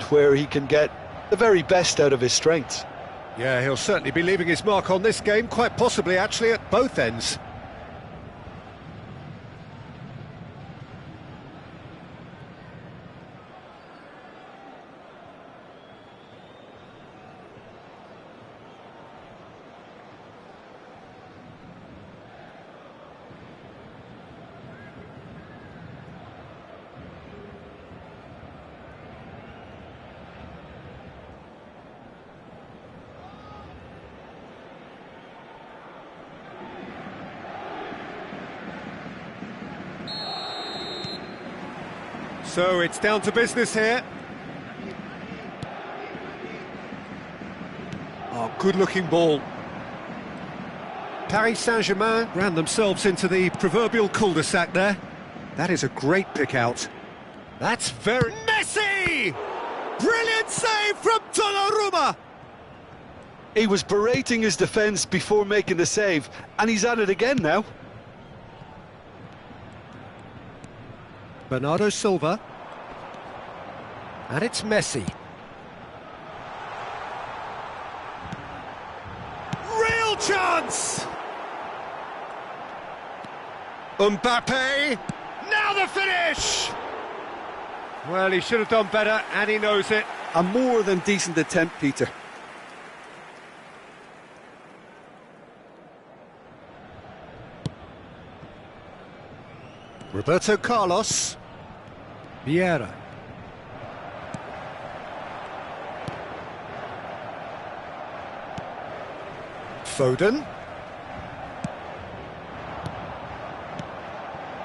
where he can get the very best out of his strengths. Yeah, he'll certainly be leaving his mark on this game, quite possibly actually at both ends. So it's down to business here. Oh, good-looking ball. Paris Saint-Germain ran themselves into the proverbial cul-de-sac there. That is a great pick-out. That's very... Messi! Brilliant save from Donnarumma! He was berating his defence before making the save, and he's at it again now. Bernardo Silva. And it's Messi. Real chance! Mbappe! Now the finish! Well, he should have done better, and he knows it. A more than decent attempt, Peter. Roberto Carlos. Vieira. Foden.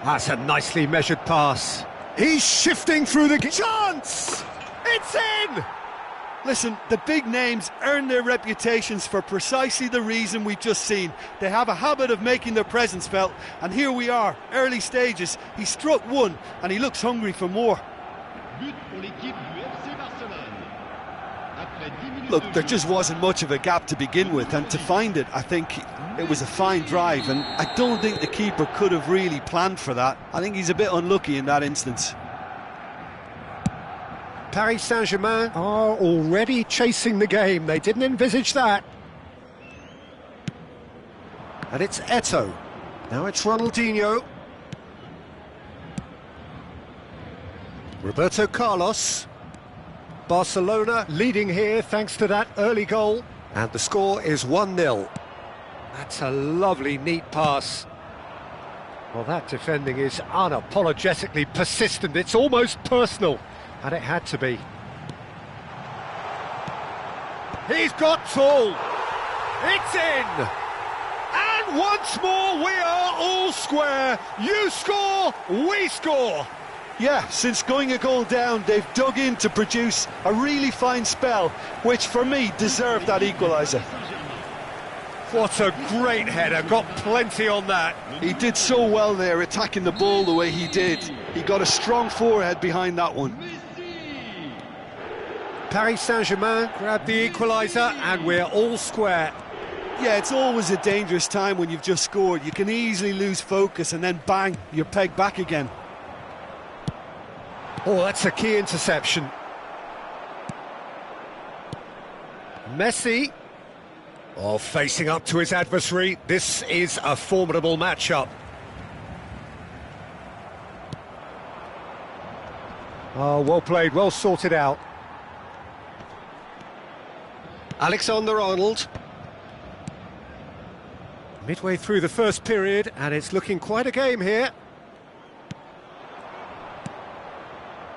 That's a nicely measured pass. He's shifting through the... Chance! It's in! Listen, the big names earn their reputations for precisely the reason we've just seen. They have a habit of making their presence felt, and here we are, early stages. He struck one, and he looks hungry for more. Look, there just wasn't much of a gap to begin with, and to find it, I think it was a fine drive, and I don't think the keeper could have really planned for that. I think he's a bit unlucky in that instance. Paris Saint-Germain are already chasing the game. They didn't envisage that. And it's Eto'o. Now it's Ronaldinho. Roberto Carlos. Barcelona leading here thanks to that early goal. And the score is 1-0. That's a lovely, neat pass. Well, that defending is unapologetically persistent. It's almost personal. And it had to be. He's got tall. It's in. And once more we are all square. You score, we score. Yeah, since going a goal down, they've dug in to produce a really fine spell, which for me deserved that equaliser. What a great header, got plenty on that. He did so well there, attacking the ball the way he did. He got a strong forehead behind that one. Paris Saint-Germain grabbed the equaliser and we're all square. Yeah, it's always a dangerous time when you've just scored. You can easily lose focus and then bang, you're pegged back again. Oh, that's a key interception. Messi. Oh, facing up to his adversary. This is a formidable matchup. Oh, well played, well sorted out. Alexander-Arnold. Midway through the first period, and it's looking quite a game here.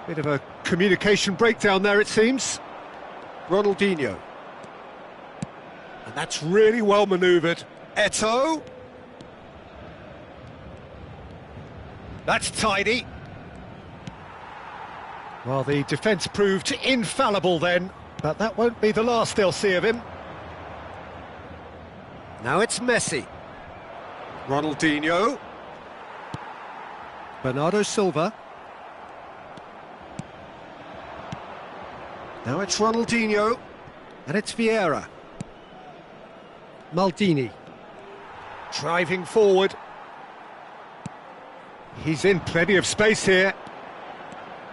Bit of a communication breakdown there, it seems. Ronaldinho. And that's really well manoeuvred. Eto'o. That's tidy. Well, the defence proved infallible then. But that won't be the last they'll see of him. Now it's Messi. Ronaldinho. Bernardo Silva. Now it's Ronaldinho. And it's Vieira. Maldini. Driving forward. He's in plenty of space here.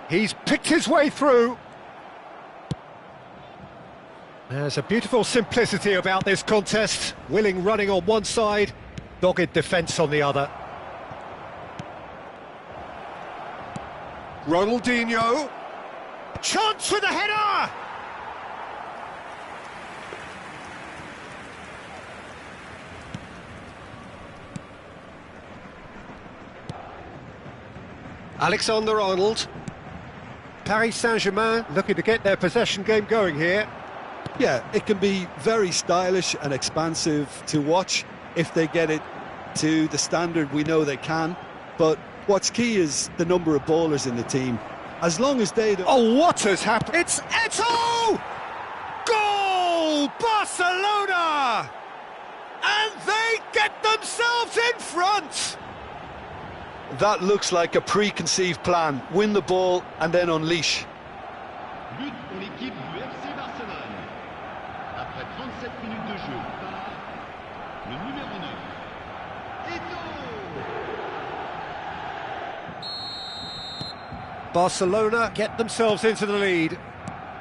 He's picked his way through. There's a beautiful simplicity about this contest. Willing running on one side, dogged defence on the other. Ronaldinho. Chance with a header! Alexander-Arnold. Paris Saint-Germain looking to get their possession game going here. Yeah, it can be very stylish and expansive to watch if they get it to the standard we know they can. But what's key is the number of bowlers in the team. As long as they... Oh, what has happened? It's Eto'o! Goal! Barcelona! And they get themselves in front! That looks like a preconceived plan. Win the ball and then unleash. But pour l'équipe du FC Barcelone. Après 37 minutes de jeu, le numéro 9, Eto'o! Barcelona get themselves into the lead.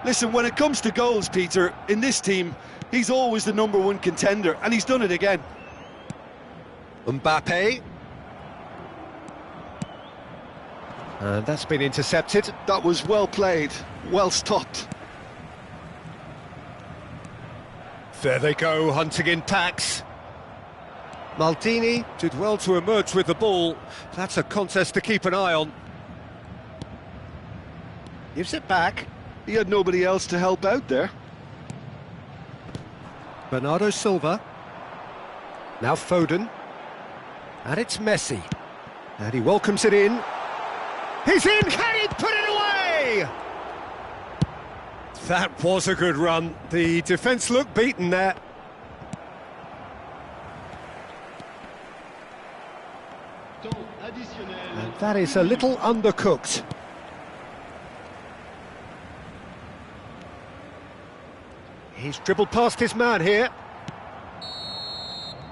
Listen, when it comes to goals, Peter, in this team, he's always the number one contender, and he's done it again. Mbappe. And that's been intercepted. That was well played, well stopped. There they go, hunting in packs. Maldini did well to emerge with the ball. That's a contest to keep an eye on. Gives it back. He had nobody else to help out there. Bernardo Silva. Now Foden. And it's Messi. And he welcomes it in. He's in! Can he put it away? That was a good run. The defence looked beaten there. And that is a little undercooked. He's dribbled past his man here.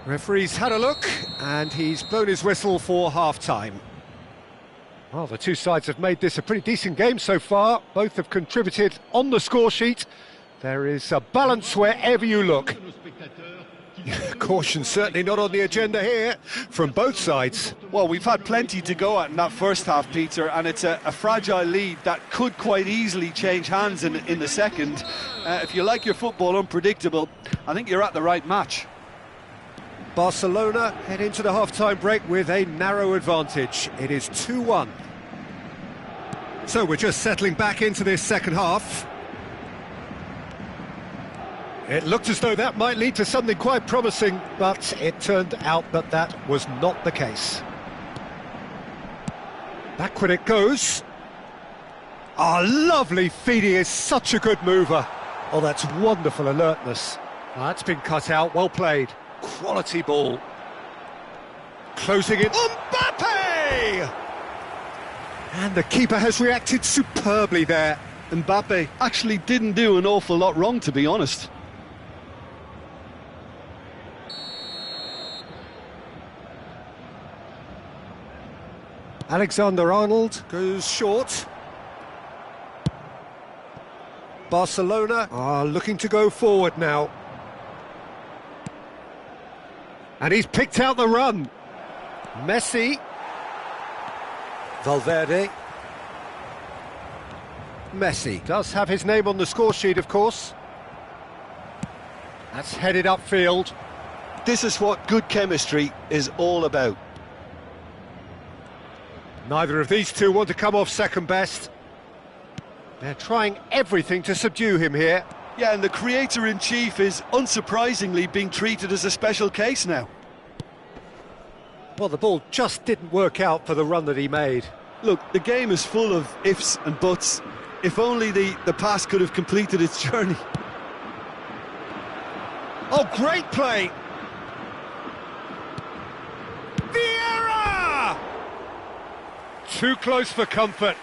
Referee's had a look, and he's blown his whistle for half-time. Well, the two sides have made this a pretty decent game so far. Both have contributed on the score sheet. There is a balance wherever you look. Caution certainly not on the agenda here from both sides. Well, we've had plenty to go at in that first half, Peter, and it's a fragile lead that could quite easily change hands in the second. If you like your football unpredictable, I think you're at the right match. Barcelona head into the half-time break with a narrow advantage. It is 2-1. So we're just settling back into this second half. It looked as though that might lead to something quite promising, but it turned out that that was not the case. Back when it goes. Ah, lovely feed. He is such a good mover. Oh, that's wonderful alertness. That's been cut out, well played. Quality ball. Closing it. Mbappe! And the keeper has reacted superbly there. Mbappe actually didn't do an awful lot wrong, to be honest. Alexander-Arnold goes short. Barcelona are looking to go forward now. And he's picked out the run. Messi. Valverde. Messi does have his name on the score sheet, of course. That's headed upfield. This is what good chemistry is all about. Neither of these two want to come off second best. They're trying everything to subdue him here. Yeah, and the creator-in-chief is unsurprisingly being treated as a special case now. Well, the ball just didn't work out for the run that he made. Look, the game is full of ifs and buts. If only the pass could have completed its journey. Oh, great play! Vieira! Too close for comfort.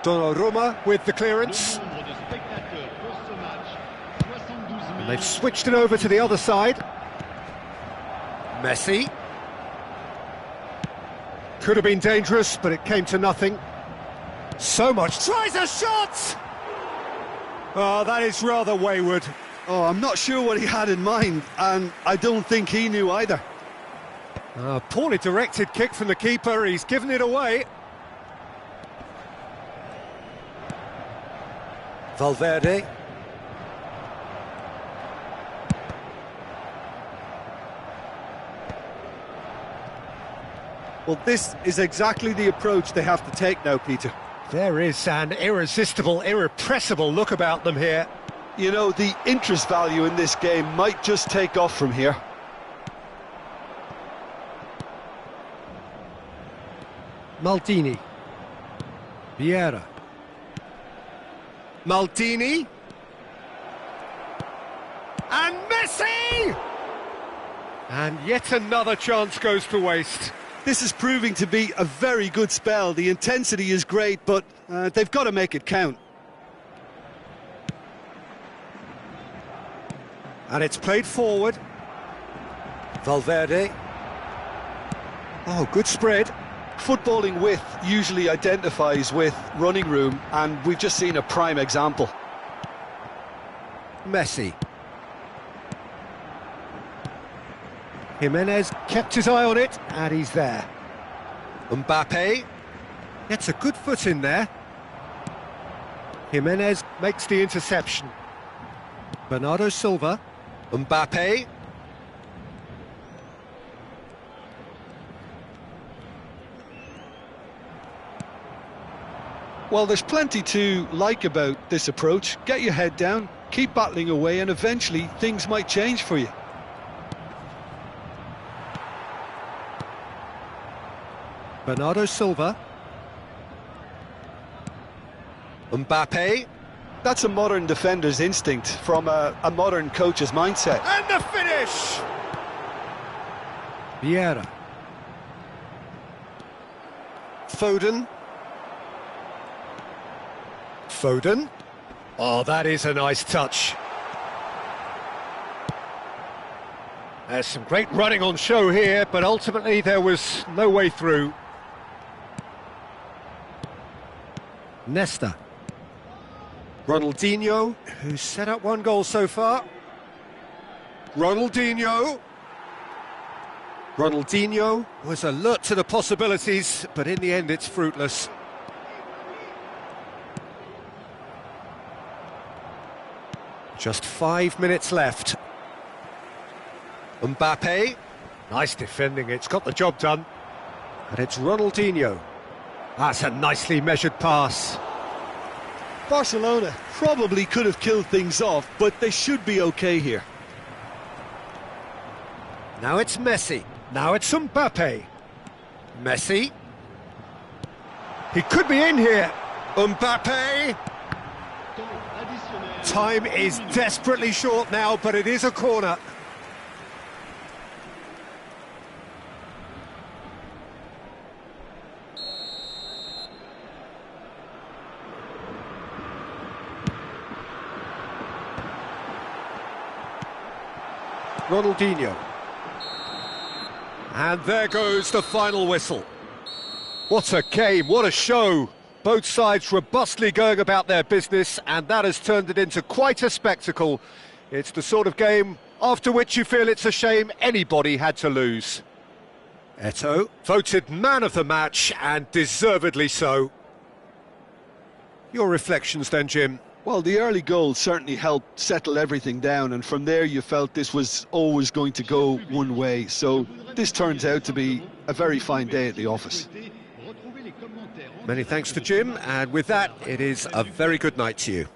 Donnarumma with the clearance. Le nombre de spectateurs pour ce match, 72 000. And they've switched it over to the other side. Messi. Could have been dangerous, but it came to nothing. So much. Tries a shot! Oh, that is rather wayward. Oh, I'm not sure what he had in mind, and I don't think he knew either. Poorly directed kick from the keeper. He's given it away. Valverde. Well, this is exactly the approach they have to take now, Peter. There is an irresistible, irrepressible look about them here. You know, the interest value in this game might just take off from here. Maldini. Vieira. Maldini. And Messi! And yet another chance goes to waste. This is proving to be a very good spell. The intensity is great, but they've got to make it count. And it's played forward. Valverde. Oh, good spread. Footballing width usually identifies with running room, and we've just seen a prime example. Messi. Jimenez kept his eye on it, and he's there. Mbappe gets a good foot in there. Jimenez makes the interception. Bernardo Silva. Mbappe. Well, there's plenty to like about this approach. Get your head down, keep battling away, and eventually things might change for you. Bernardo Silva. Mbappe. That's a modern defender's instinct from a modern coach's mindset. And the finish! Vieira. Foden. Foden. Oh, that is a nice touch. There's some great running on show here, but ultimately there was no way through. Nesta. Ronaldinho, who's set up one goal so far. Ronaldinho. Ronaldinho was alert to the possibilities, but in the end it's fruitless. Just 5 minutes left. Mbappe. Nice defending, it's got the job done. And it's Ronaldinho. That's a nicely measured pass. Barcelona probably could have killed things off, but they should be okay here. Now it's Messi. Now it's Mbappe. Messi. He could be in here. Mbappe. Time is desperately short now, but it is a corner. Ronaldinho. And there goes the final whistle. What a game, what a show. Both sides robustly going about their business, and that has turned it into quite a spectacle. It's the sort of game after which you feel it's a shame anybody had to lose. Eto'o, voted man of the match, and deservedly so. Your reflections then, Jim? Well, the early goal certainly helped settle everything down, and from there you felt this was always going to go one way. So this turns out to be a very fine day at the office. Many thanks to Jim, and with that, it is a very good night to you.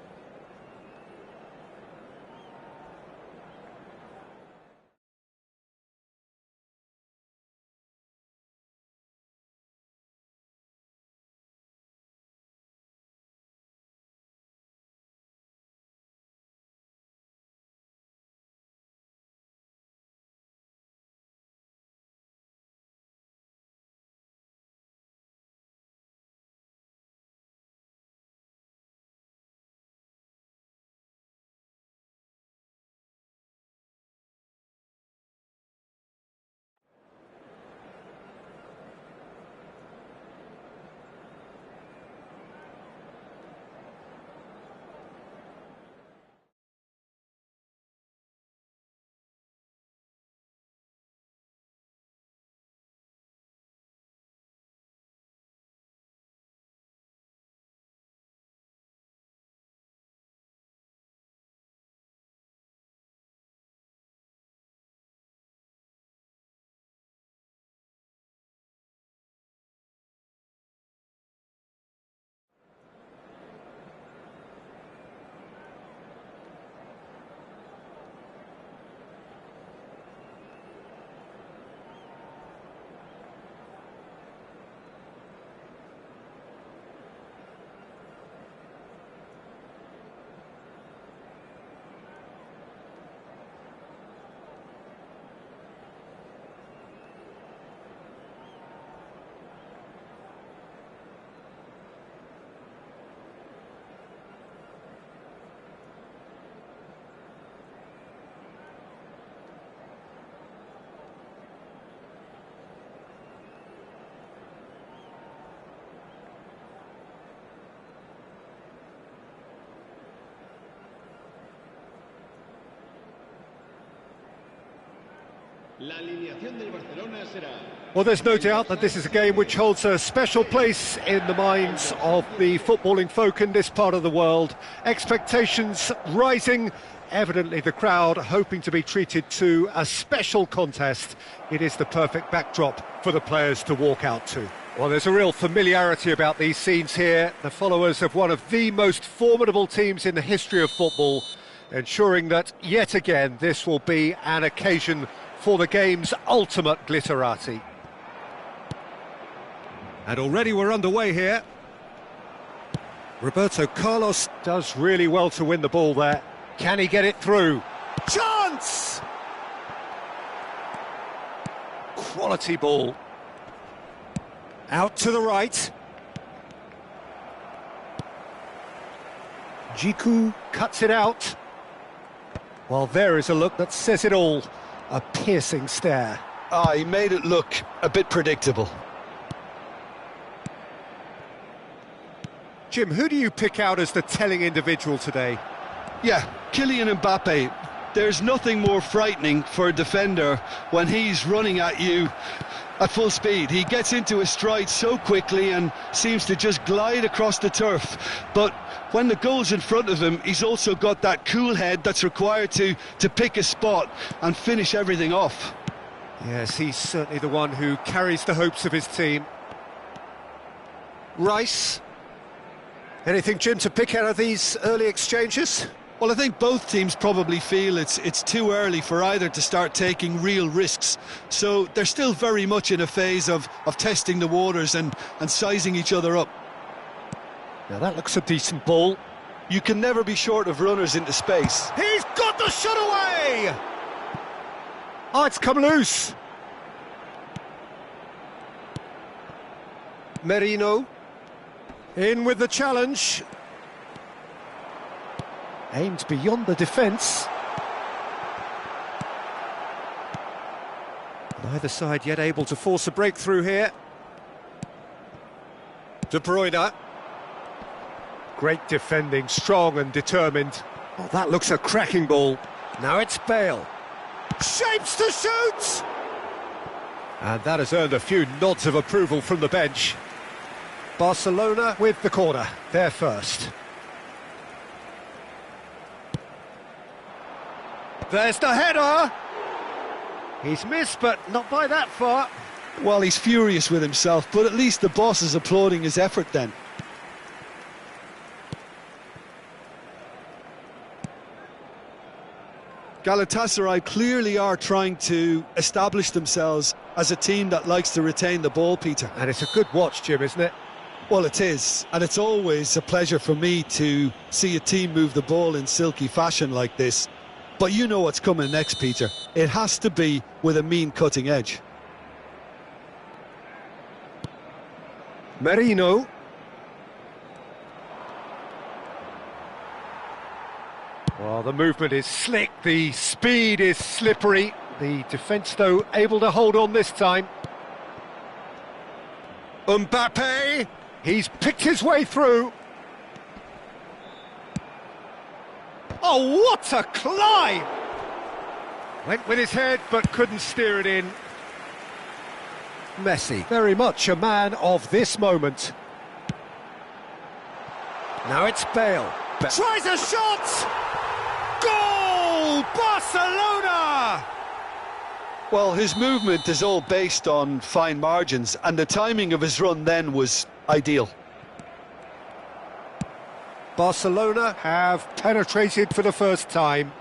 La alineación del Barcelona será... Well, there's no doubt that this is a game which holds a special place in the minds of the footballing folk in this part of the world. Expectations rising, evidently the crowd hoping to be treated to a special contest. It is the perfect backdrop for the players to walk out to. Well, there's a real familiarity about these scenes here. The followers of one of the most formidable teams in the history of football, ensuring that, yet again, this will be an occasion for the game's ultimate glitterati. And already we're underway here. Roberto Carlos does really well to win the ball there. Can he get it through? Chance! Quality ball. Out to the right. Jiku cuts it out. Well, there is a look that says it all. A piercing stare. Ah, he made it look a bit predictable. Jim, who do you pick out as the telling individual today? Yeah, Kylian Mbappe. There's nothing more frightening for a defender when he's running at you at full speed. He gets into his stride so quickly and seems to just glide across the turf. But when the goal's in front of him, he's also got that cool head that's required to pick a spot and finish everything off. Yes, he's certainly the one who carries the hopes of his team. Rice. Anything, Jim, to pick out of these early exchanges? Well, I think both teams probably feel it's too early for either to start taking real risks. So they're still very much in a phase of testing the waters and sizing each other up. Now that looks a decent ball. You can never be short of runners into space. He's got the shot away! Oh, it's come loose. Merino. In with the challenge. Aimed beyond the defence. Neither side yet able to force a breakthrough here. De Bruyne. Great defending, strong and determined. Oh, that looks a cracking ball. Now it's Bale. Shapes to shoot! And that has earned a few nods of approval from the bench. Barcelona with the corner, they're first. There's the header! He's missed, but not by that far. Well, he's furious with himself, but at least the boss is applauding his effort then. Galatasaray clearly are trying to establish themselves as a team that likes to retain the ball, Peter. And it's a good watch, Jim, isn't it? Well, it is, and it's always a pleasure for me to see a team move the ball in silky fashion like this. But you know what's coming next, Peter. It has to be with a mean cutting edge. Merino. Well, the movement is slick, the speed is slippery. The defence, though, able to hold on this time. Mbappe! He's picked his way through. Oh, what a climb! Went with his head, but couldn't steer it in. Messi, very much a man of this moment. Now it's Bale. Tries a shot! Goal! Barcelona! Well, his movement is all based on fine margins, and the timing of his run then was ideal. Barcelona have penetrated for the first time.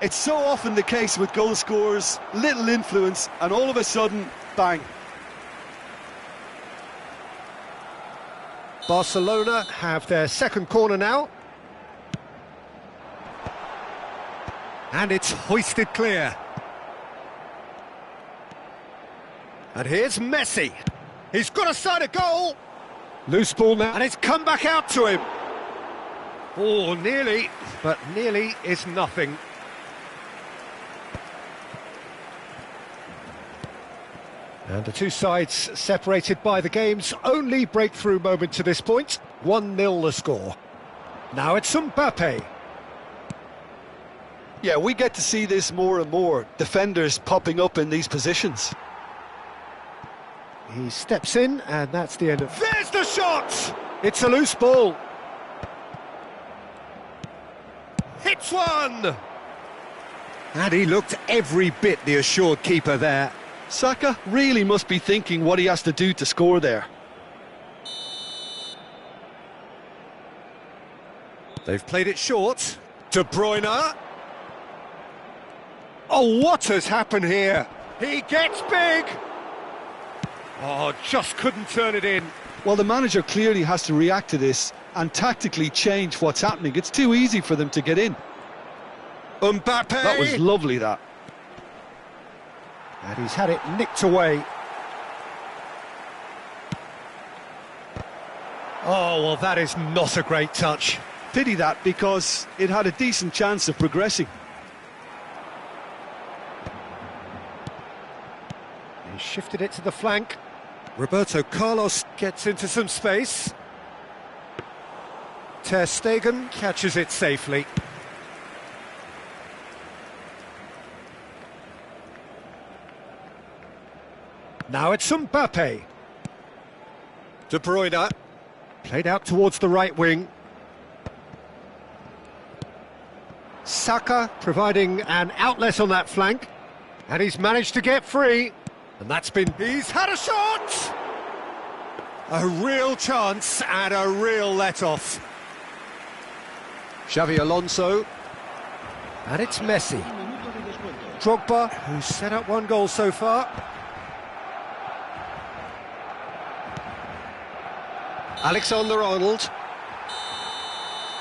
It's so often the case with goal scorers, little influence, and all of a sudden, bang. Barcelona have their second corner now. And it's hoisted clear. And here's Messi. He's got a side of goal. Loose ball now, and it's come back out to him. Oh, nearly, but nearly is nothing. And the two sides separated by the game's only breakthrough moment to this point. 1-0 the score. Now it's Mbappe. Yeah, we get to see this more and more. Defenders popping up in these positions. He steps in, and that's the end of... There's the shot! It's a loose ball. Hits one! And he looked every bit the assured keeper there. Saka really must be thinking what he has to do to score there. They've played it short. De Bruyne. Oh, what has happened here? He gets big! Oh, just couldn't turn it in. Well, the manager clearly has to react to this and tactically change what's happening. It's too easy for them to get in. Mbappe! That was lovely, that. And he's had it nicked away. Oh, well, that is not a great touch. Pity that, because it had a decent chance of progressing. He shifted it to the flank. Roberto Carlos gets into some space. Ter Stegen catches it safely. Now it's Mbappe. De Bruyne. Played out towards the right wing. Saka providing an outlet on that flank. And he's managed to get free. And that's been... He's had a shot! A real chance and a real let-off. Xavi Alonso. And it's Messi. Drogba, who's set up one goal so far. Alexander-Arnold.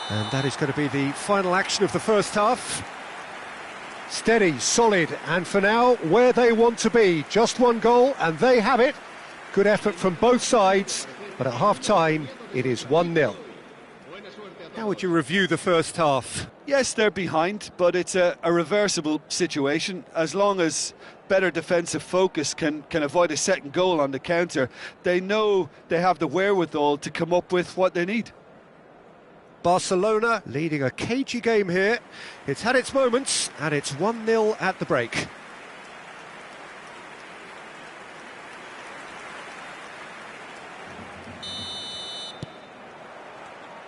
And that is going to be the final action of the first half. Steady, solid, and for now, where they want to be. Just one goal, and they have it. Good effort from both sides, but at half-time, it is 1-0. How would you review the first half? Yes, they're behind, but it's a reversible situation. As long as better defensive focus can avoid a second goal on the counter, they know they have the wherewithal to come up with what they need. Barcelona leading a cagey game here. It's had its moments, and it's 1-0 at the break.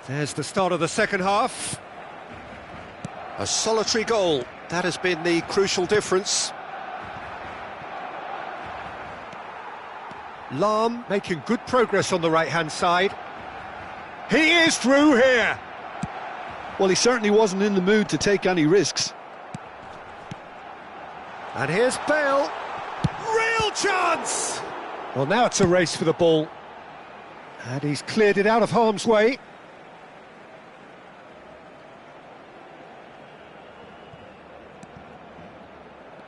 There's the start of the second half. A solitary goal. That has been the crucial difference. Lahm making good progress on the right-hand side. He is through here. Well, he certainly wasn't in the mood to take any risks. And here's Bale. Real chance! Well, now it's a race for the ball. And he's cleared it out of harm's way.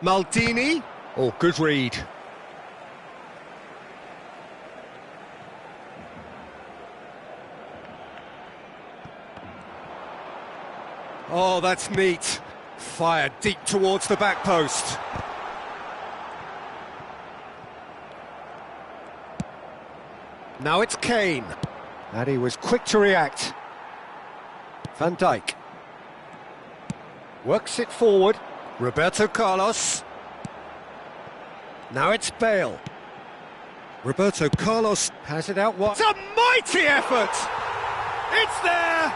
Maldini. Oh, good read. Oh, that's neat. Fired deep towards the back post. Now it's Kane. And he was quick to react. Van Dijk. Works it forward. Roberto Carlos. Now it's Bale. Roberto Carlos has it out wide. It's a mighty effort! It's there!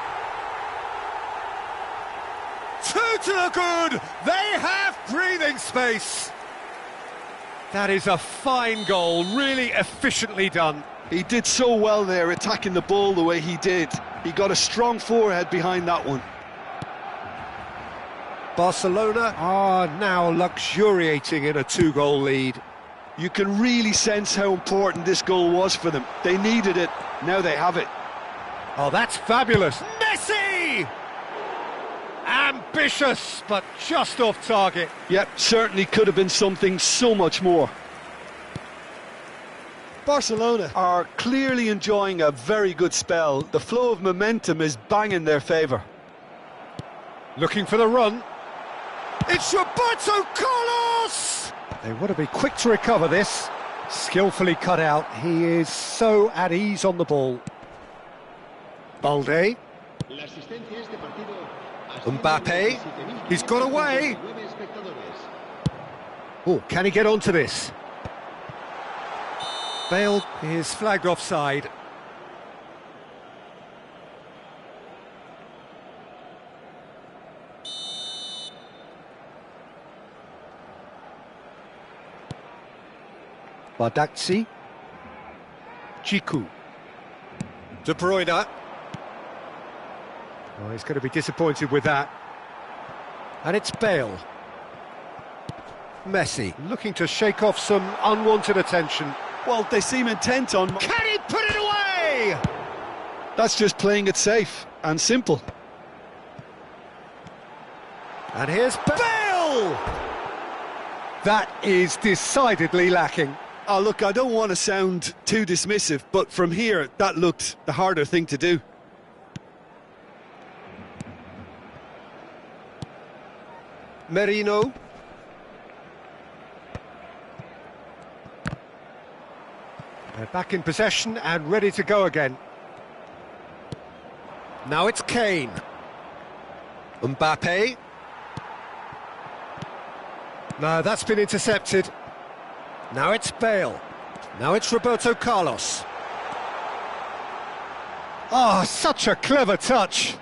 Two to the good! They have breathing space! That is a fine goal, really efficiently done. He did so well there, attacking the ball the way he did. He got a strong forehead behind that one. Barcelona are now luxuriating in a two-goal lead. You can really sense how important this goal was for them. They needed it, now they have it. Oh, that's fabulous! Messi! Ambitious, but just off target. Yep, certainly could have been something so much more. Barcelona are clearly enjoying a very good spell. The flow of momentum is bang in their favour. Looking for the run. It's Roberto Carlos! They want to be quick to recover this. Skillfully cut out. He is so at ease on the ball. Balde. Mbappe, he's got away. Oh, can he get onto this? Bale is flagged offside. Bardakci. Jiku. De Bruyne. Oh, he's going to be disappointed with that. And it's Bale. Messi, looking to shake off some unwanted attention. Well, they seem intent on... Can he put it away? That's just playing it safe and simple. And here's Bale! That is decidedly lacking. Oh, look, I don't want to sound too dismissive, but from here, that looked the harder thing to do. Merino. They're back in possession and ready to go again. Now it's Kane. Mbappe. No, that's been intercepted. Now it's Bale. Now it's Roberto Carlos. Oh, such a clever touch.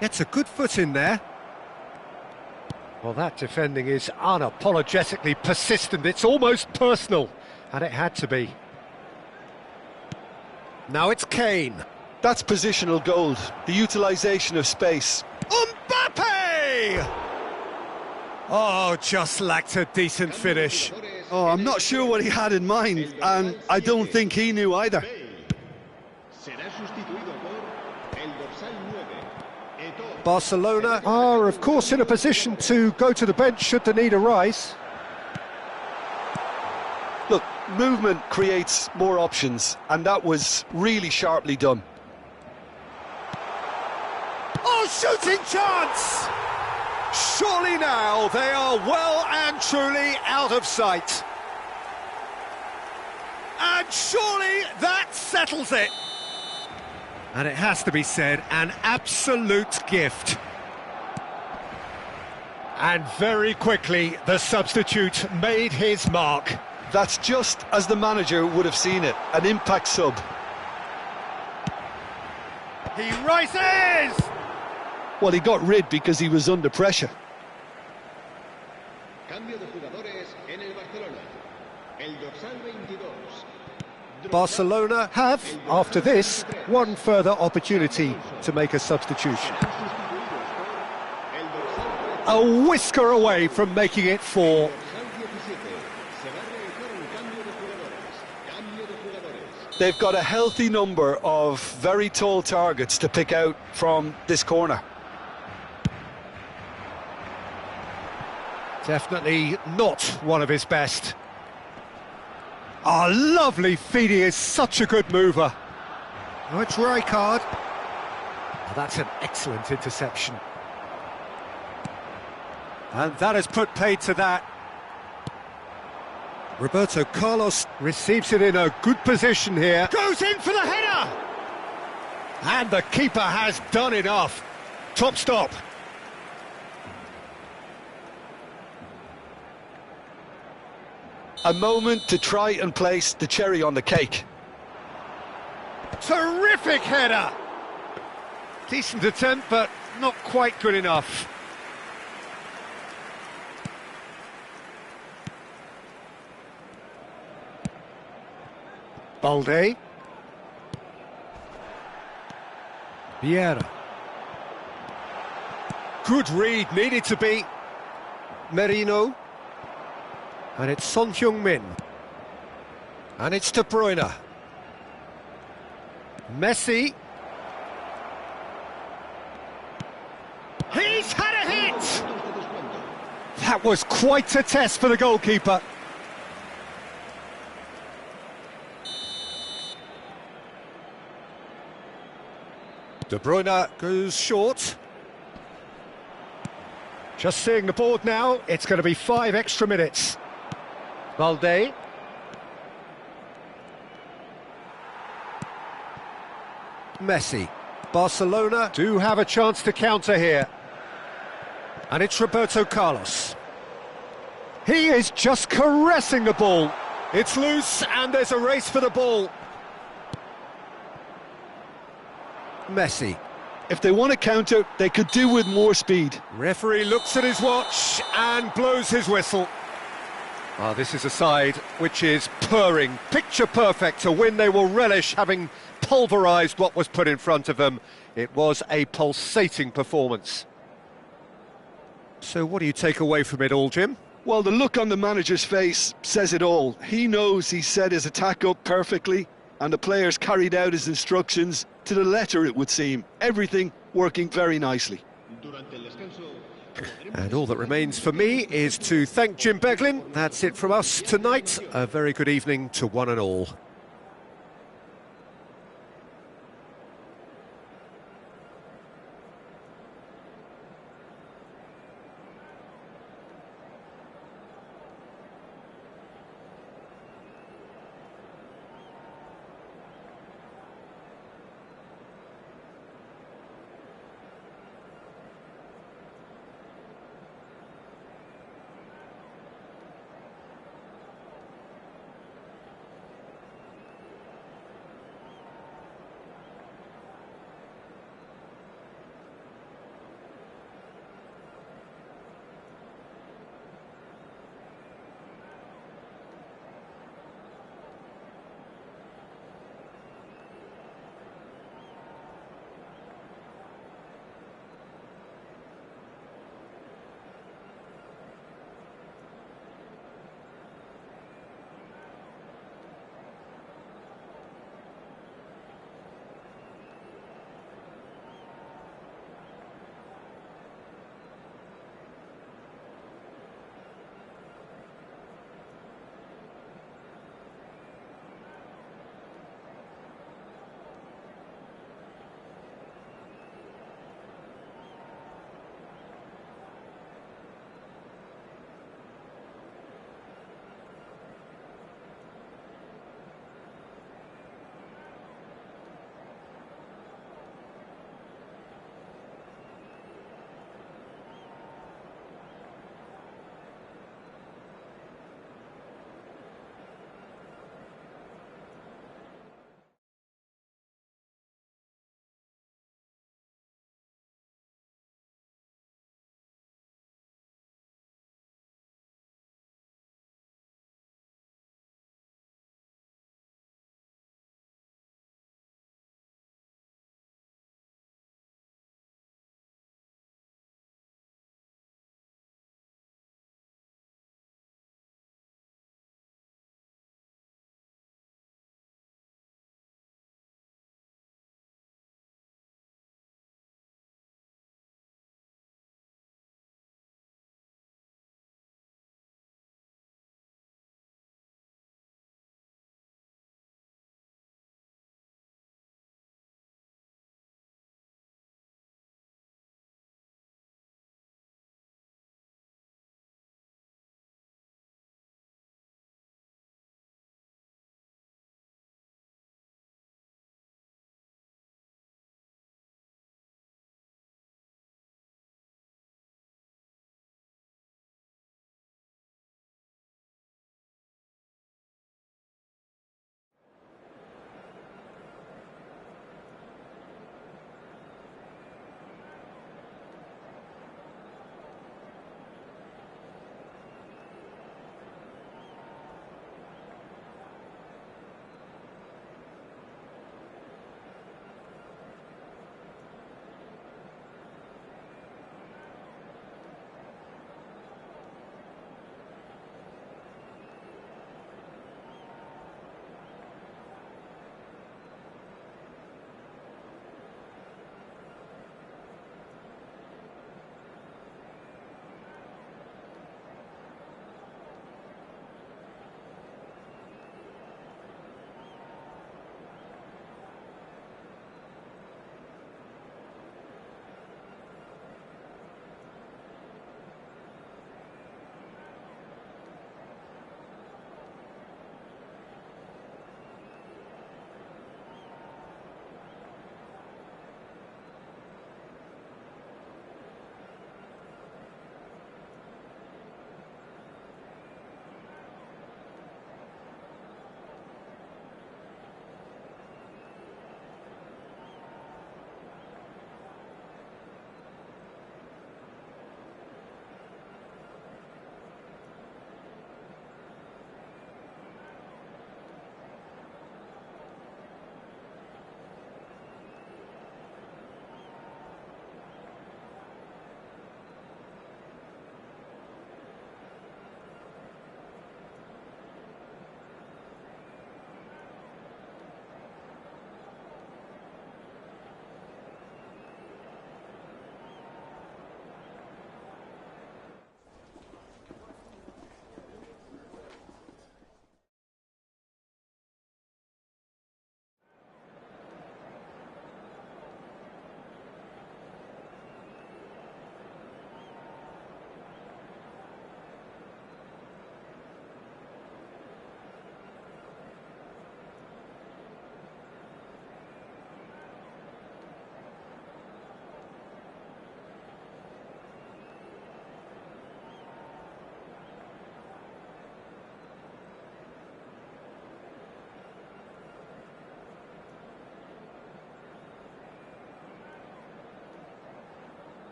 Gets a good foot in there. Well, that defending is unapologetically persistent. It's almost personal. And it had to be. Now it's Kane. That's positional gold, the utilisation of space. Mbappe! Oh, just lacked a decent finish. Oh, I'm not sure what he had in mind, and I don't think he knew either. Barcelona are, of course, in a position to go to the bench should the need arise. Look, movement creates more options, and that was really sharply done. Oh, shooting chance! Surely now they are well and truly out of sight. And surely that settles it. And it has to be said, an absolute gift. And very quickly, the substitute made his mark. That's just as the manager would have seen it, an impact sub. He rises! Well, he got rid because he was under pressure. Barcelona have, after this, one further opportunity to make a substitution. A whisker away from making it 4. They've got a healthy number of very tall targets to pick out from this corner. Definitely not one of his best. Oh, lovely feed, he is such a good mover. Oh, it's Rijkaard. Oh, that's an excellent interception. And that has put paid to that. Roberto Carlos receives it in a good position here. Goes in for the header! And the keeper has done enough. Top stop. A moment to try and place the cherry on the cake. Terrific header! Decent attempt, but not quite good enough. Balde. Vieira. Good read, needed to be. Merino. And it's Son Heung-min. And it's De Bruyne. Messi. He's had a hit! That was quite a test for the goalkeeper. De Bruyne goes short. Just seeing the board now, it's going to be 5 extra minutes. Balde. Messi. Barcelona do have a chance to counter here. And it's Roberto Carlos. He is just caressing the ball. It's loose and there's a race for the ball. Messi. If they want to counter, they could do with more speed. Referee looks at his watch and blows his whistle. Ah, this is a side which is purring, picture perfect, a win they will relish, having pulverised what was put in front of them. It was a pulsating performance. So what do you take away from it all, Jim? Well, the look on the manager's face says it all. He knows he set his attack up perfectly, and the players carried out his instructions to the letter, it would seem. Everything working very nicely. And all that remains for me is to thank Jim Beglin. That's it from us tonight. A very good evening to one and all.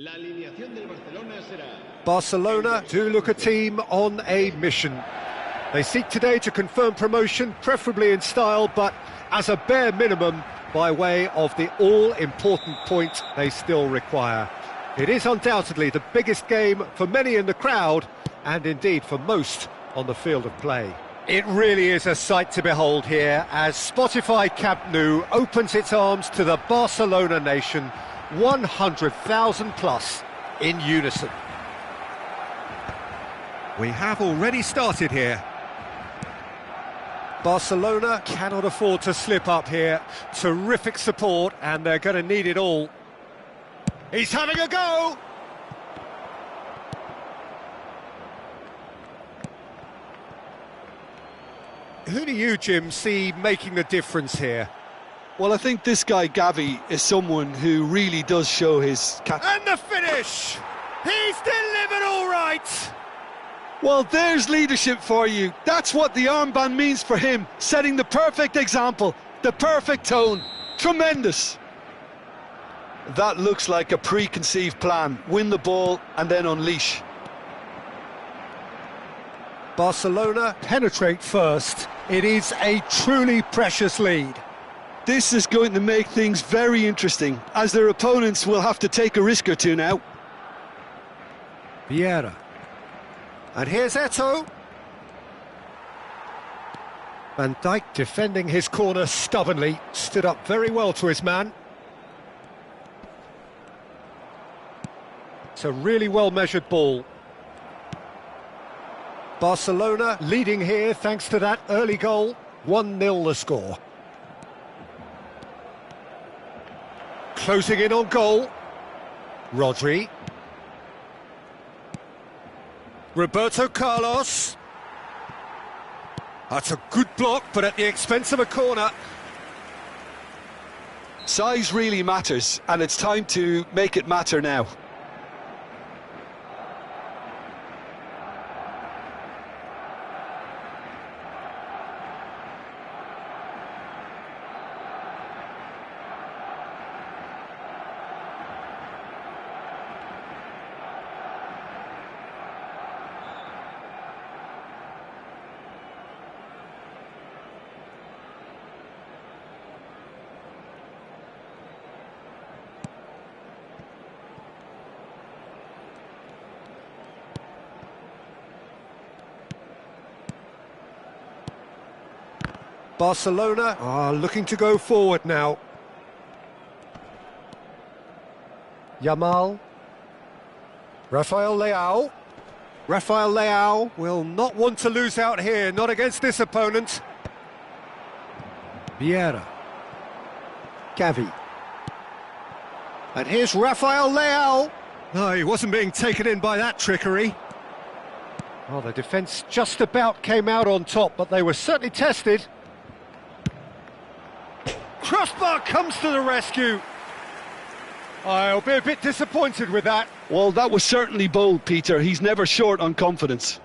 La alineación del Barcelona será... Barcelona do look a team on a mission. They seek today to confirm promotion, preferably in style, but as a bare minimum, by way of the all-important point they still require. It is undoubtedly the biggest game for many in the crowd, and indeed for most on the field of play. It really is a sight to behold here, as Spotify Camp Nou opens its arms to the Barcelona nation, 100,000 plus in unison. We have already started here. Barcelona cannot afford to slip up here. Terrific support, and they're going to need it all. He's having a go! Who do you, Jim, see making the difference here? Well, I think this guy, Gavi, is someone who really does show his... And the finish! He's delivered all right! Well, there's leadership for you. That's what the armband means for him, setting the perfect example, the perfect tone. Tremendous. That looks like a preconceived plan. Win the ball and then unleash. Barcelona penetrate first. It is a truly precious lead. This is going to make things very interesting, as their opponents will have to take a risk or two now. Vieira. And here's Eto'o. Van Dijk defending his corner stubbornly, stood up very well to his man. It's a really well-measured ball. Barcelona leading here thanks to that early goal. 1-0 the score. Closing in on goal. Rodri. Roberto Carlos. That's a good block, but at the expense of a corner. Size really matters, and it's time to make it matter now. Barcelona are looking to go forward now. Yamal. Rafael Leao. Rafael Leao will not want to lose out here, not against this opponent. Vieira. Gavi. And here's Rafael Leao. No, he wasn't being taken in by that trickery. Well, the defence just about came out on top, but they were certainly tested. Crossbar comes to the rescue. I'll be a bit disappointed with that. Well, that was certainly bold, Peter. He's never short on confidence.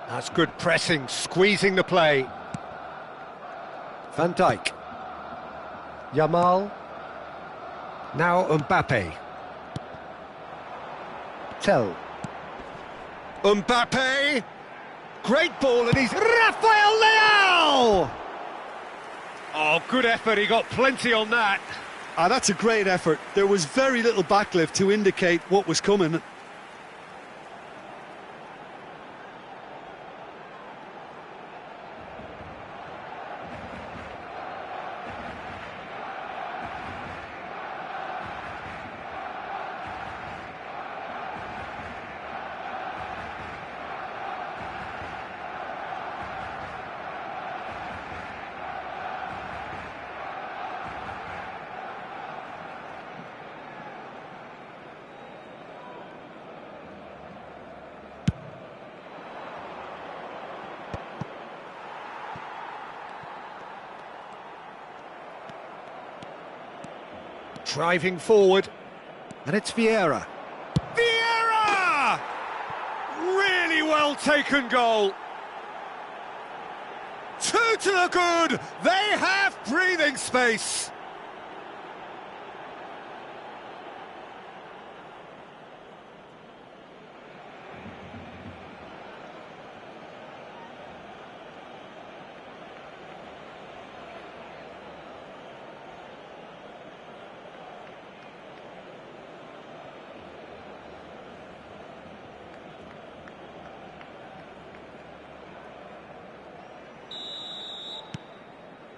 That's good pressing, squeezing the play. Van Dijk. Yamal. Now Mbappe. Tell. Mbappe. Great ball, and he's Rafael Leao! Oh, good effort, he got plenty on that. That's a great effort. There was very little backlift to indicate what was coming. Driving forward, and it's Vieira. Vieira! Really well taken goal. 2 to the good. They have breathing space.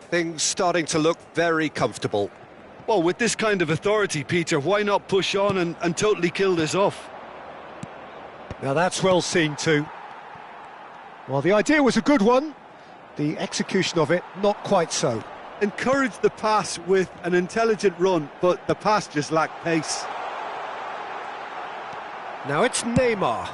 Things starting to look very comfortable. Well, with this kind of authority, Peter, why not push on and totally kill this off? Now that's well seen too. Well, the idea was a good one. The execution of it, not quite so. Encourage the pass with an intelligent run, but the pass just lacked pace. Now it's Neymar.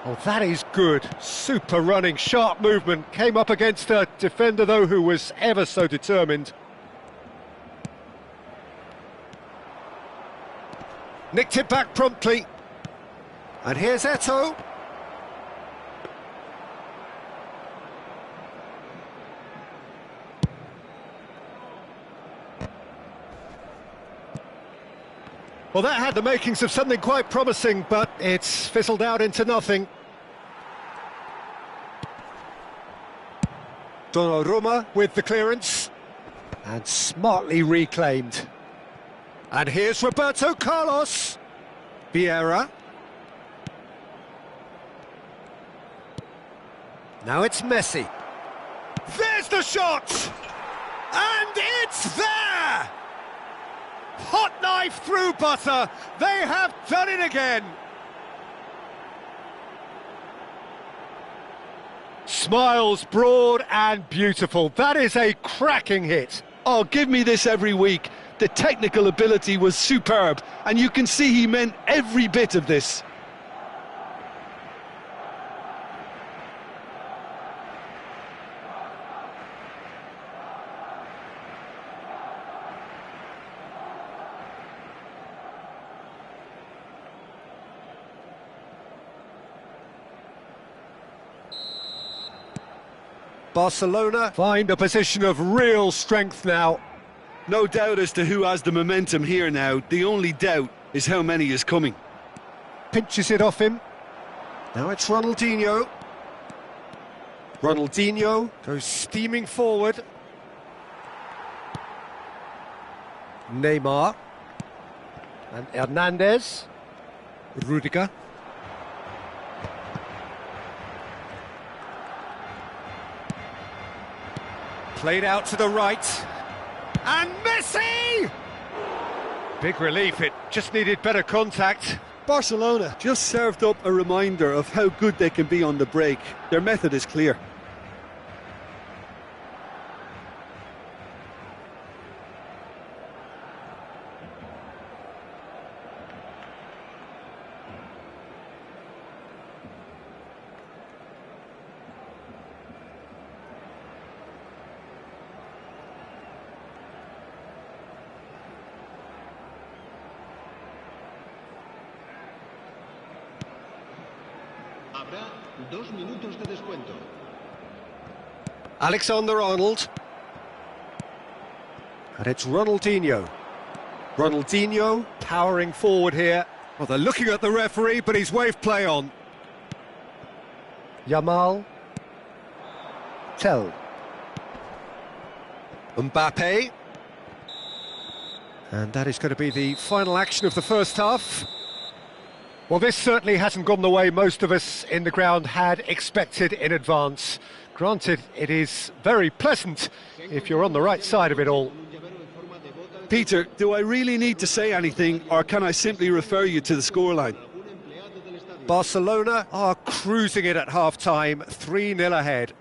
Oh, that is good. Super running, sharp movement. Came up against a defender, though, who was ever so determined. Nicked it back promptly. And here's Eto'o. Well, that had the makings of something quite promising, but it's fizzled out into nothing. Donnarumma with the clearance. And smartly reclaimed. And here's Roberto Carlos. Vieira. Now it's Messi. There's the shot! And it's there! Hot knife through butter. They have done it again. Smiles broad and beautiful. That is a cracking hit. Oh, give me this every week. The technical ability was superb, and you can see he meant every bit of this. Barcelona find a position of real strength now. No doubt as to who has the momentum here now. The only doubt is how many is coming. Pinches it off him. Now it's Ronaldinho. Ronaldinho goes steaming forward. Neymar. And Hernandez. Rudiger. Played out to the right. And Messi! Big relief, it just needed better contact. Barcelona just served up a reminder of how good they can be on the break. Their method is clear. Habrá 2 minutos de descuento. Alexander-Arnold. And it's Ronaldinho. Ronaldinho powering forward here. Well, they're looking at the referee, but he's waved play on. Yamal. Tell. Mbappe. And that is going to be the final action of the first half. Well, this certainly hasn't gone the way most of us in the ground had expected in advance. Granted, it is very pleasant if you're on the right side of it all. Peter, do I really need to say anything, or can I simply refer you to the scoreline? Barcelona are cruising it at half-time, 3-0 ahead.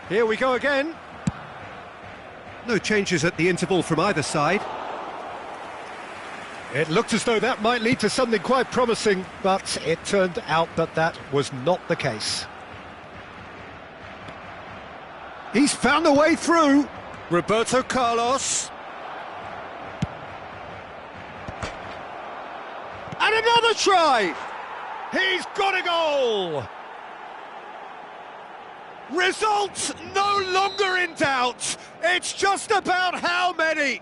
Here we go again. No changes at the interval from either side. It looked as though that might lead to something quite promising, but it turned out that that was not the case. He's found a way through. Roberto Carlos. And another try! He's got a goal! Result no longer in doubt. It's just about how many.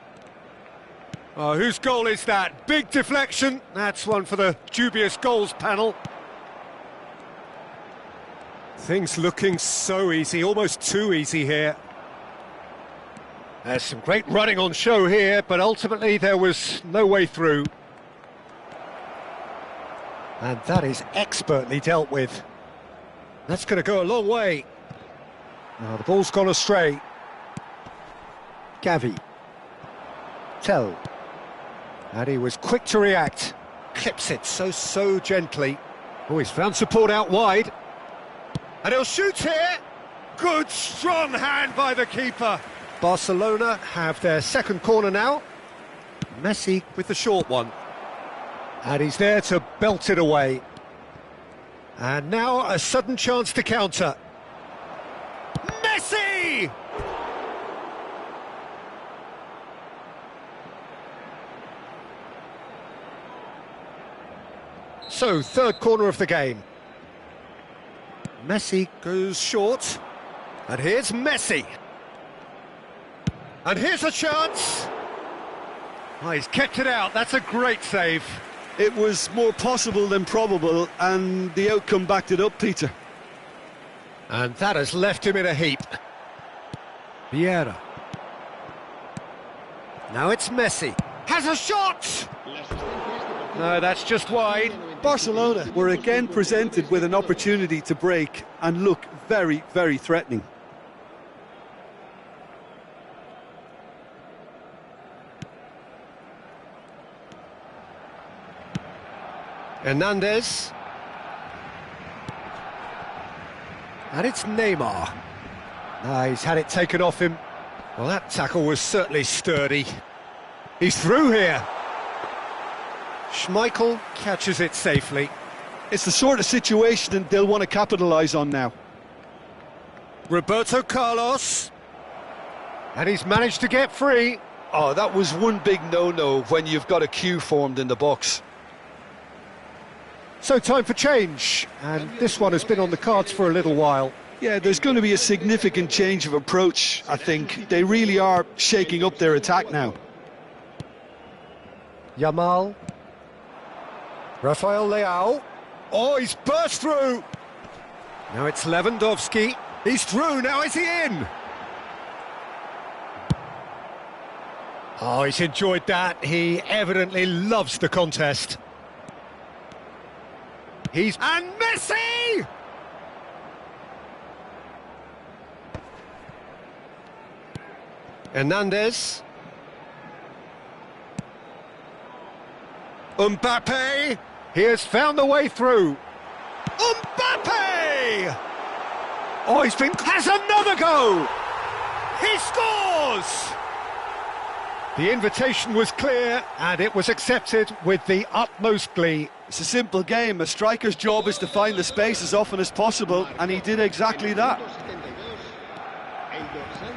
Oh, whose goal is that? Big deflection. That's one for the dubious goals panel. Things looking so easy, almost too easy here. There's some great running on show here, but ultimately there was no way through. And that is expertly dealt with. That's going to go a long way. Now the ball's gone astray. Gavi. Tell. And he was quick to react. Clips it so gently. Oh, he's found support out wide. And he'll shoot here. Good, strong hand by the keeper. Barcelona have their second corner now. Messi with the short one. And he's there to belt it away. And now a sudden chance to counter. Messi! So, third corner of the game. Messi goes short. And here's Messi. And here's a chance. Oh, he's kept it out. That's a great save. It was more possible than probable, and the outcome backed it up, Peter. And that has left him in a heap. Vieira. Now it's Messi. Has a shot! No, that's just wide. Barcelona were again presented with an opportunity to break and look very, very threatening. Hernandez. And it's Neymar. He's had it taken off him. Well, that tackle was certainly sturdy. He's through here. Schmeichel catches it safely. It's the sort of situation that they'll want to capitalise on now. Roberto Carlos. And he's managed to get free. Oh, that was one big no-no when you've got a queue formed in the box. So time for change, and this one has been on the cards for a little while. Yeah, there's going to be a significant change of approach, I think. They really are shaking up their attack now. Yamal. Rafael Leao. Oh, he's burst through. Now it's Lewandowski. He's through, now is he in? Oh, he's enjoyed that. He evidently loves the contest. And Messi! Hernandez. Mbappe! He has found the way through. Mbappe! Oh, has another go! He scores! The invitation was clear, and it was accepted with the utmost glee. It's a simple game. A striker's job is to find the space as often as possible, and he did exactly that.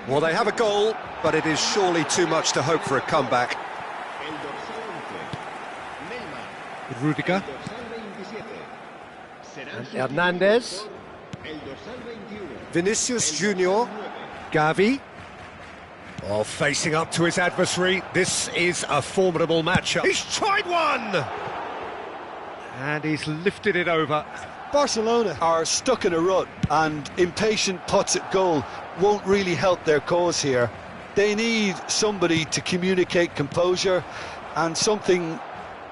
Well, they have a goal, but it is surely too much to hope for a comeback. Rudiger. And Hernandez. Vinicius Junior. Gavi. Oh, facing up to his adversary. This is a formidable matchup. He's tried one! And he's lifted it over. Barcelona are stuck in a rut, and impatient putts at goal won't really help their cause here. They need somebody to communicate composure and something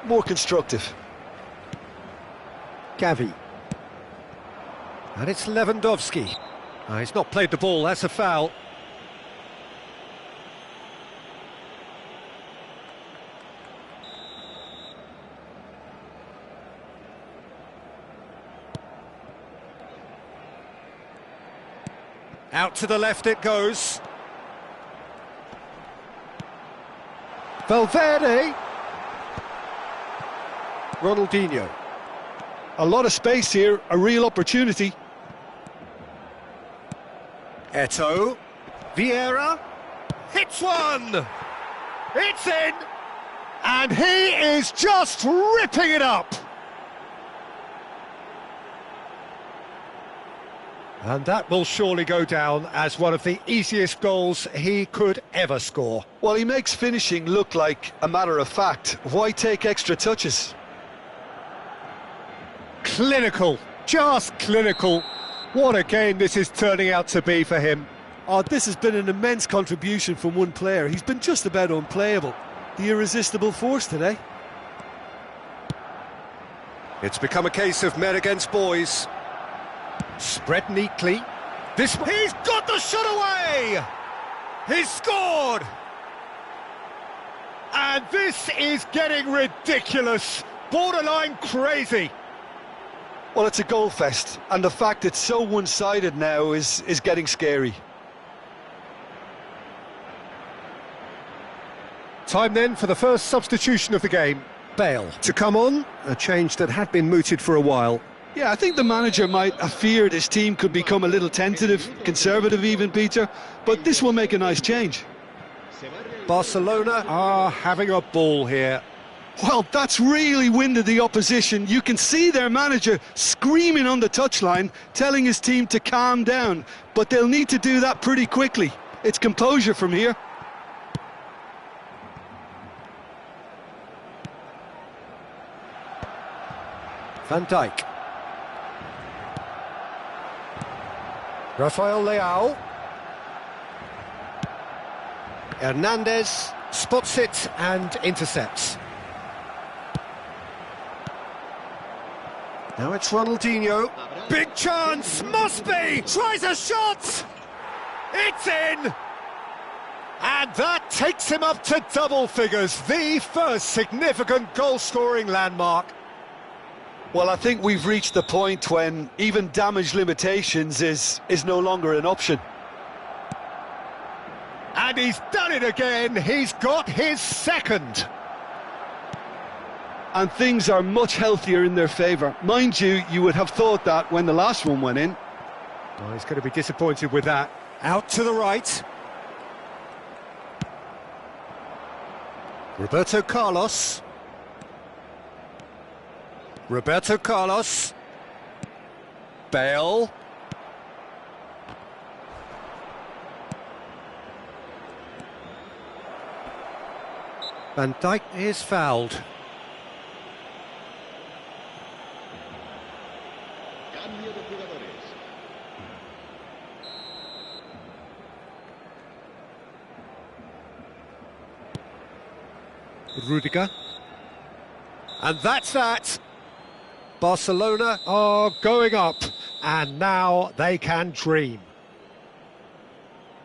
more constructive. Gavi. And it's Lewandowski. He's not played the ball, that's a foul. Out to the left it goes. Valverde. Ronaldinho. A lot of space here, a real opportunity. Eto'o. Vieira. Hits one! It's in! And he is just ripping it up! And that will surely go down as one of the easiest goals he could ever score. Well, he makes finishing look like a matter of fact. Why take extra touches? Clinical, just clinical. What a game this is turning out to be for him. Oh, this has been an immense contribution from one player. He's been just about unplayable. The irresistible force today. It's become a case of men against boys. Spread neatly. He's got the shot away! He's scored! And this is getting ridiculous. Borderline crazy. Well, it's a goal fest, and the fact it's so one-sided now is getting scary. Time then for the first substitution of the game. Bale to come on, a change that had been mooted for a while. Yeah, I think the manager might have feared his team could become a little tentative, conservative even, Peter, but this will make a nice change. Barcelona are having a ball here. Well, that's really winded the opposition. You can see their manager screaming on the touchline, telling his team to calm down, but they'll need to do that pretty quickly. It's composure from here. Van Dijk. Rafael Leao. Hernandez spots it and intercepts. Now it's Ronaldinho. Big chance, must be! Tries a shot! It's in! And that takes him up to double figures, the first significant goal-scoring landmark. Well, I think we've reached the point when even damage limitations is no longer an option. And he's done it again, he's got his second. And things are much healthier in their favour. Mind you, you would have thought that when the last one went in. Well, he's going to be disappointed with that. Out to the right. Roberto Carlos. Roberto Carlos. Bale. Van Dijk is fouled. Cambio de jugadores. Rudiger. And that's that. Barcelona are going up, and now they can dream.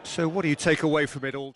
So what do you take away from it all?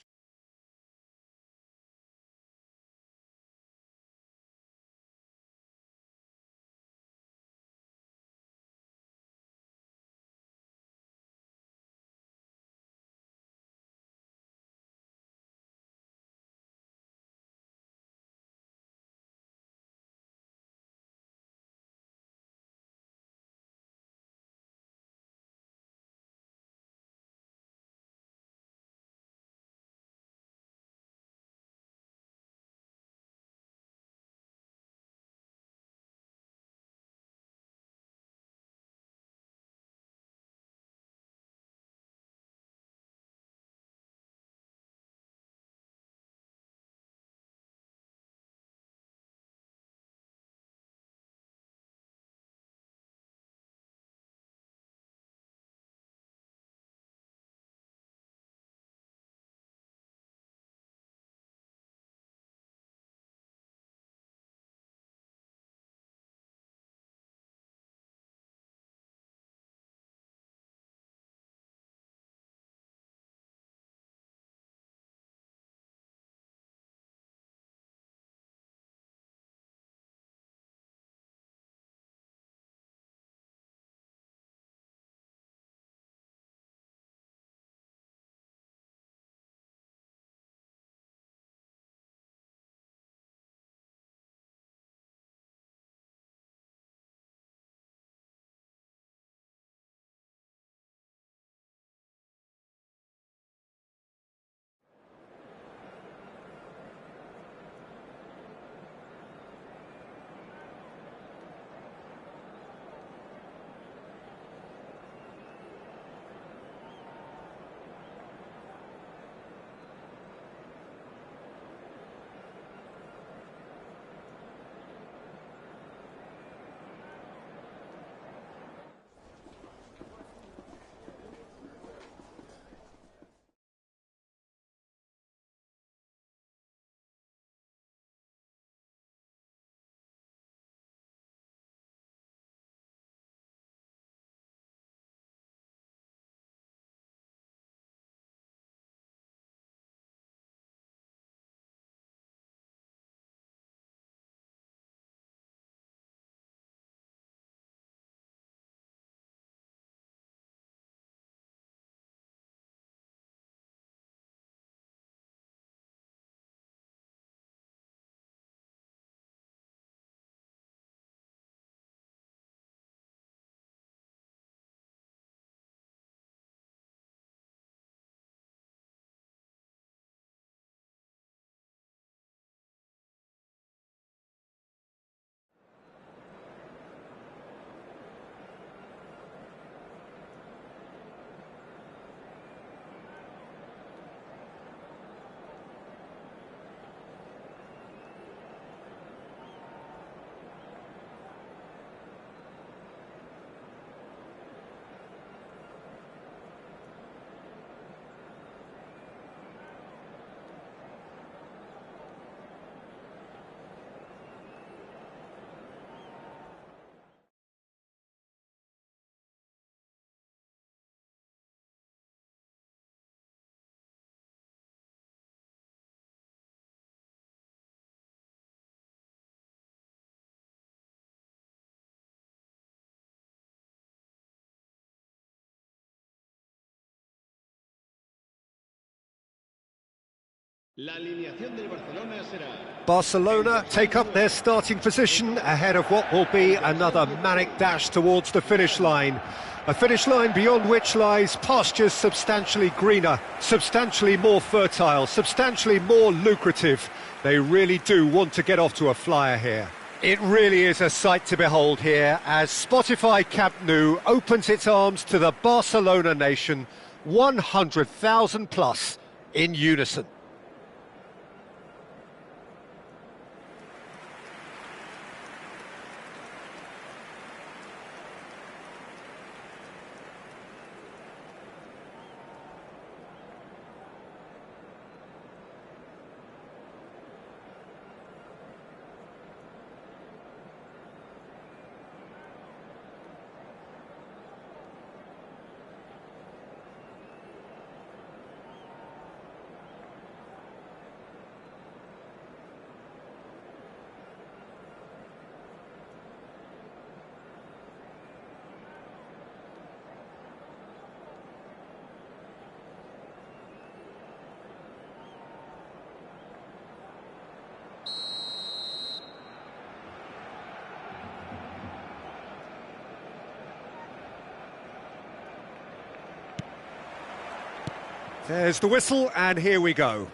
La alineación del Barcelona será... Barcelona take up their starting position ahead of what will be another manic dash towards the finish line. A finish line beyond which lies pastures substantially greener, substantially more fertile, substantially more lucrative. They really do want to get off to a flyer here. It really is a sight to behold here as Spotify Camp Nou opens its arms to the Barcelona nation, 100,000 plus in unison. There's the whistle, and here we go.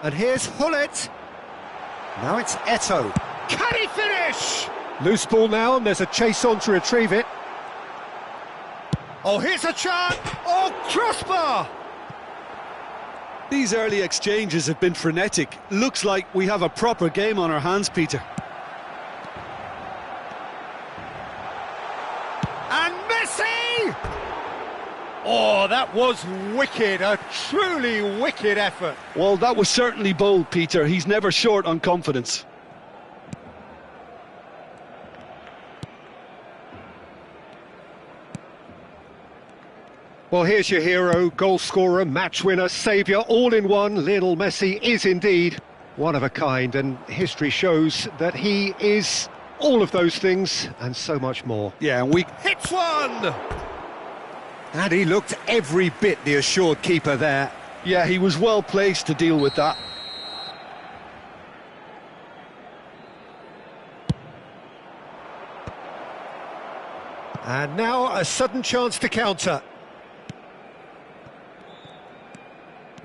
And here's Hullet. Now it's Eto'o. Can he finish? Loose ball now, and there's a chase on to retrieve it. Oh, here's a chance! Oh, crossbar! These early exchanges have been frenetic. Looks like we have a proper game on our hands, Peter. And Messi! Oh, that was wicked, a truly wicked effort. Well, that was certainly bold, Peter. He's never short on confidence. Well, here's your hero, goal scorer, match winner, saviour, all in one. Lionel Messi is indeed one of a kind, and history shows that he is all of those things and so much more. Yeah, and we Hits one! And he looked every bit the assured keeper there. Yeah, he was well placed to deal with that. And now a sudden chance to counter.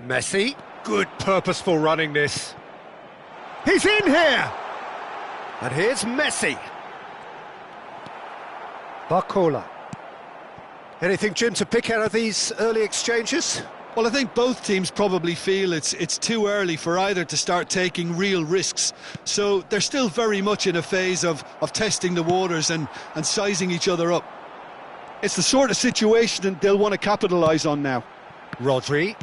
Messi, good purposeful running this. He's in here! And here's Messi. Barcola. Anything, Jim, to pick out of these early exchanges? Well, I think both teams probably feel it's too early for either to start taking real risks. So they're still very much in a phase of testing the waters and sizing each other up. It's the sort of situation that they'll want to capitalise on now. Rodri.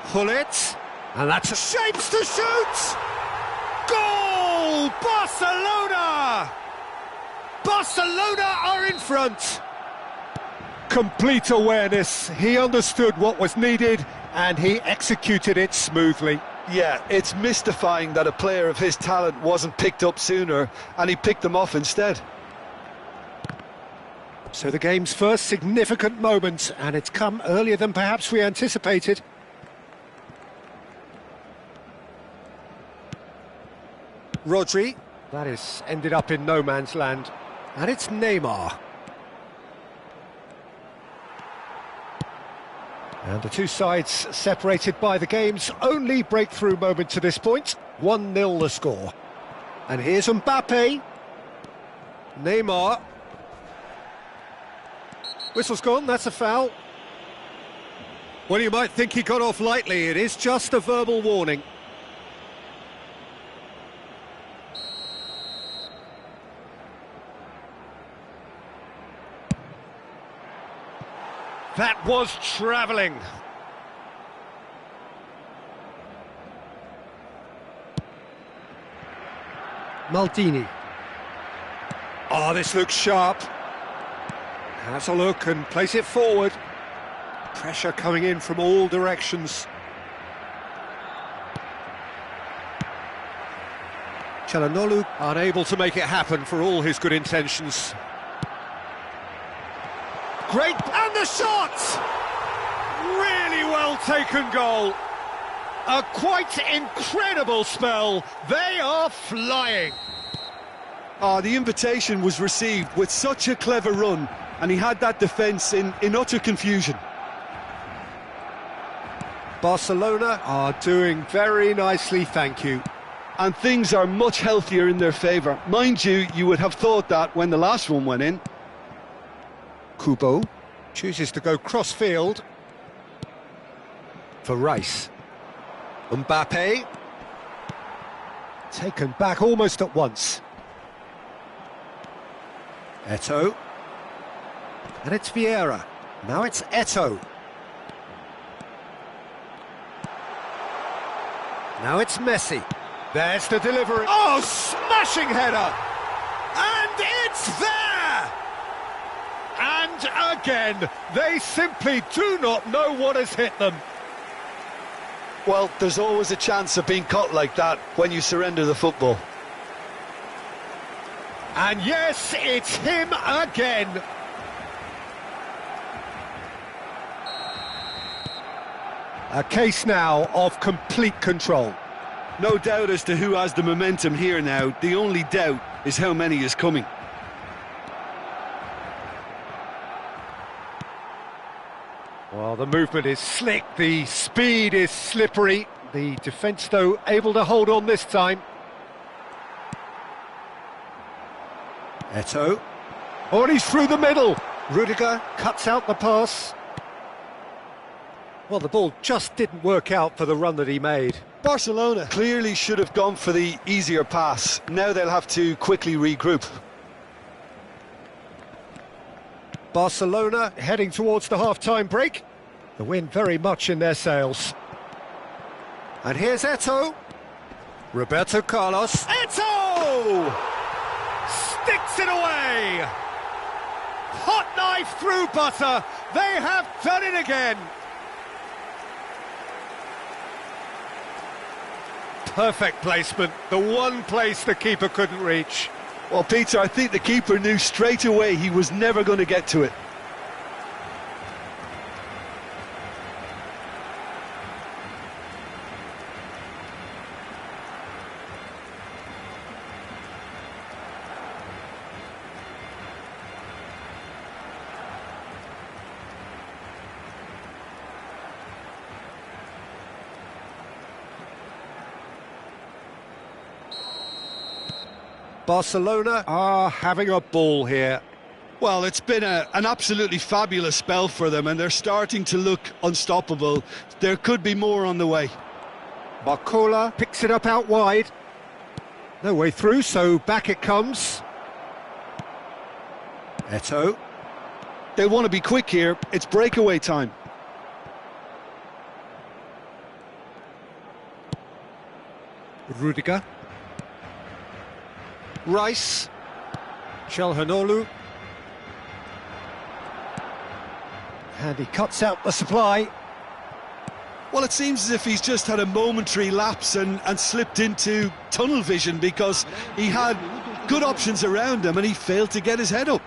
Hullet. And that's a shapes to shoot! Goal! Barcelona! Barcelona are in front! Complete awareness, he understood what was needed and he executed it smoothly. Yeah, it's mystifying that a player of his talent wasn't picked up sooner and he picked them off instead. So the game's first significant moment, and it's come earlier than perhaps we anticipated. Rodri, that is ended up in no man's land. And it's Neymar. And the two sides separated by the game's only breakthrough moment to this point. 1-0 the score. And here's Mbappe. Neymar. Whistle's gone, that's a foul. Well, you might think he got off lightly. It is just a verbal warning. That was travelling. Maldini. Oh, this looks sharp. Has a look and plays it forward. Pressure coming in from all directions. Çalhanoğlu unable to make it happen for all his good intentions. Great, and the shot! Really well taken goal. A quite incredible spell. They are flying. The invitation was received with such a clever run, and he had that defence in utter confusion. Barcelona are doing very nicely, thank you. And things are much healthier in their favour. Mind you, you would have thought that when the last one went in. Kubo chooses to go cross-field for Rice. Mbappe taken back almost at once. Eto'o. And it's Vieira. Now it's Eto'o. Now it's Messi. There's the delivery. Oh, smashing header! And it's there! And again, they simply do not know what has hit them. Well, there's always a chance of being caught like that when you surrender the football. And yes, it's him again. A case now of complete control. No doubt as to who has the momentum here now. The only doubt is how many is coming. Well, the movement is slick, the speed is slippery. The defence, though, able to hold on this time. Eto'o. Oh, and he's through the middle. Rudiger cuts out the pass. Well, the ball just didn't work out for the run that he made. Barcelona clearly should have gone for the easier pass. Now they'll have to quickly regroup. Barcelona heading towards the half-time break. The wind very much in their sails. And here's Eto'o. Roberto Carlos. Eto'o! Sticks it away! Hot knife through butter. They have done it again. Perfect placement. The one place the keeper couldn't reach. Well, Peter, I think the keeper knew straight away he was never going to get to it. Barcelona are having a ball here. Well, it's been an absolutely fabulous spell for them, and they're starting to look unstoppable. There could be more on the way. Barcola picks it up out wide. No way through, so back it comes. Eto'o. They want to be quick here. It's breakaway time. Rudiger. Rice. Çalhanoğlu. And he cuts out the supply. Well, it seems as if he's just had a momentary lapse and slipped into tunnel vision, because he had good options around him and he failed to get his head up.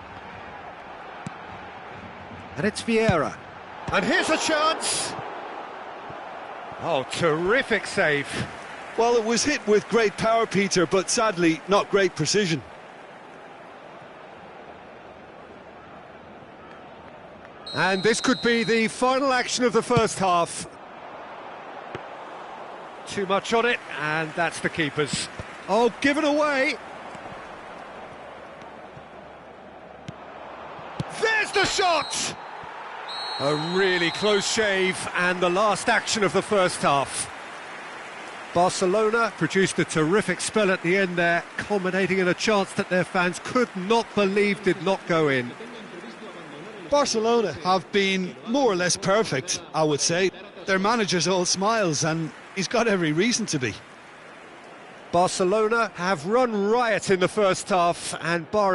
And it's Vieira. And here's a chance. Oh, terrific save. Well, it was hit with great power, Peter, but sadly not great precision. And this could be the final action of the first half. Too much on it, and that's the keeper's. Oh, given away. There's the shot! A really close shave, and the last action of the first half. Barcelona produced a terrific spell at the end there, culminating in a chance that their fans could not believe did not go in. Barcelona have been more or less perfect, I would say. Their manager's all smiles, and he's got every reason to be. Barcelona have run riot in the first half, and barring